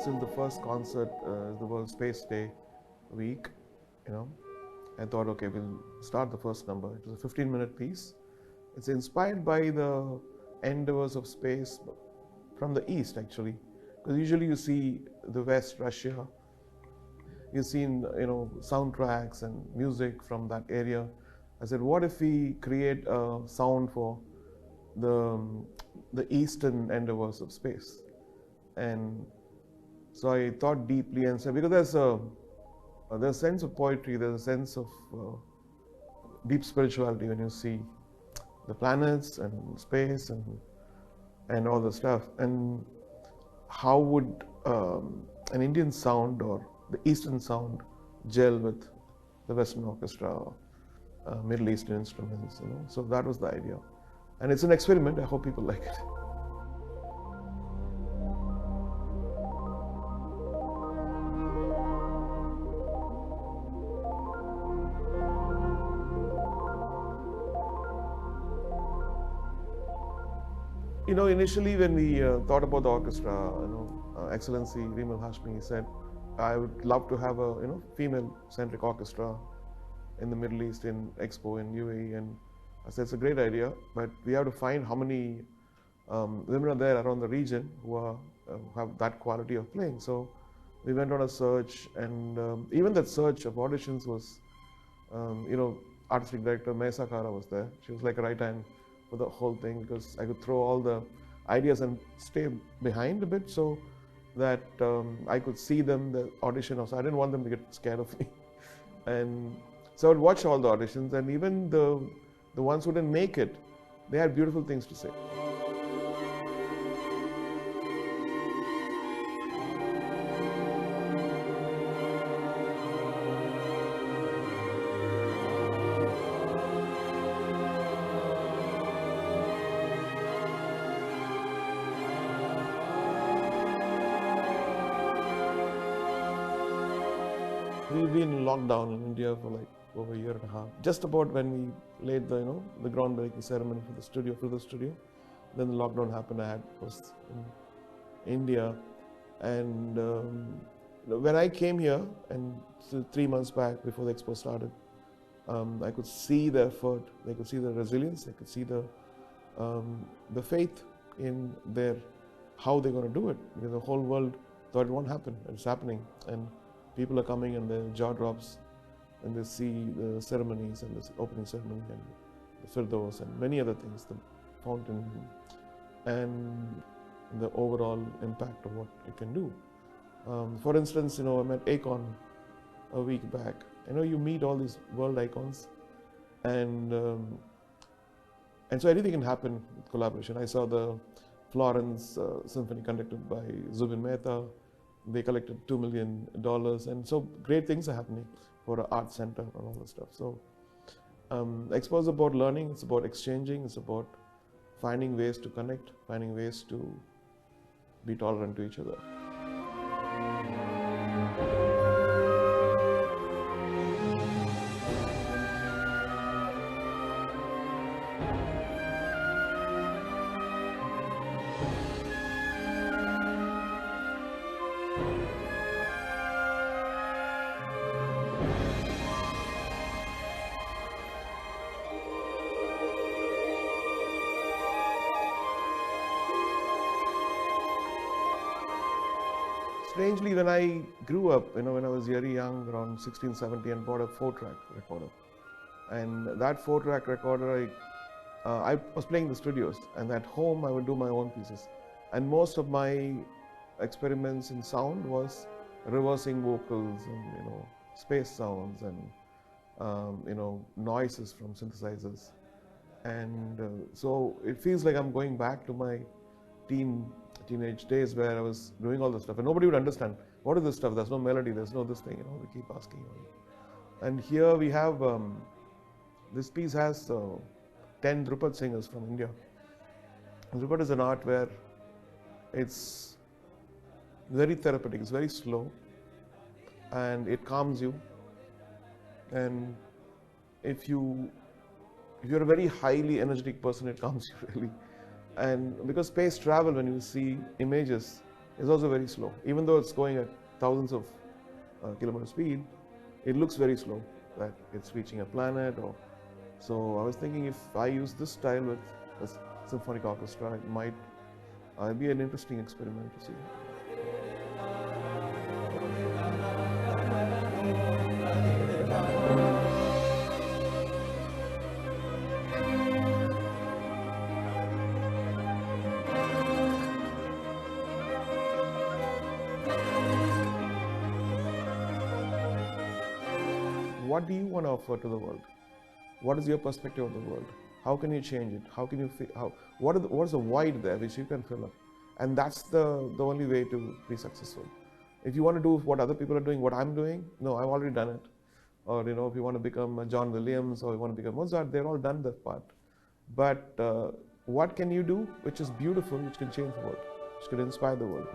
since the first concert is the World Space Day week, I thought, okay, we'll start the first number. It was a 15-minute piece. It's inspired by the endeavors of space from the East, actually. Because usually you see the West, Russia, you've seen, soundtracks and music from that area. I said, what if we create a sound for the Eastern endeavors of space? And so I thought deeply and said, because there's a sense of poetry, there's a sense of deep spirituality when you see the planets and space and all the stuff. And how would an Indian sound or the Eastern sound gel with the Western orchestra, Middle Eastern instruments, So that was the idea. And it's an experiment. I hope people like it. Initially when we thought about the orchestra, Excellency Rimal Hashmi said, I would love to have a female-centric orchestra in the Middle East, in Expo, in UAE, and I said it's a great idea, but we have to find how many women are there around the region who have that quality of playing. So we went on a search, and even that search of auditions was, artistic director Maisa Kara was there. She was like a right hand for the whole thing, because I could throw all the ideas and stay behind a bit so that I could see them, the audition also. I didn't want them to get scared of me. And so I would watch all the auditions, and even the ones who didn't make it, they had beautiful things to say. We've been in lockdown in India for like over a year and a half. Just about when we laid the the groundbreaking ceremony for the studio, then the lockdown happened. I was in India, and when I came here, and 3 months back before the Expo started, I could see the effort. I could see the resilience. I could see the faith in how they're going to do it. Because the whole world thought it won't happen. It's happening, and people are coming and their jaw drops, and they see the ceremonies and the opening ceremony and the Firdaus and many other things, the fountain, and the overall impact of what it can do. For instance, I'm at Akon a week back. You meet all these world icons, and so anything can happen with collaboration. I saw the Florence Symphony conducted by Zubin Mehta. They collected $2 million, and so great things are happening for an art center and all this stuff. So Expo is about learning, it's about exchanging, it's about finding ways to connect, finding ways to be tolerant to each other. Strangely, when I grew up, when I was very young, around 16, 17, and bought a 4-track recorder. And that 4-track recorder, I was playing the studios, and at home I would do my own pieces. And most of my experiments in sound was reversing vocals and space sounds and noises from synthesizers. And so it feels like I'm going back to my teenage days where I was doing all this stuff, and nobody would understand what is this stuff. There's no melody, there's no this thing. We keep asking. And here we have this piece has 10 Drupad singers from India. Drupad is an art where it's very therapeutic. It's very slow, and it calms you. And if you're a very highly energetic person, it calms you really. And because space travel, when you see images, is also very slow. Even though it's going at thousands of kilometer speed, it looks very slow, that it's reaching a planet. Or so I was thinking, if I use this style with a symphonic orchestra, it might be an interesting experiment to see. What do you want to offer to the world? What is your perspective of the world? How can you change it? How can you what is the void there which you can fill up? And that's the only way to be successful. If you want to do what other people are doing, what I'm doing, no, I've already done it. Or if you want to become John Williams, or you want to become Mozart, they've all done that part. But what can you do which is beautiful, which can change the world, which can inspire the world?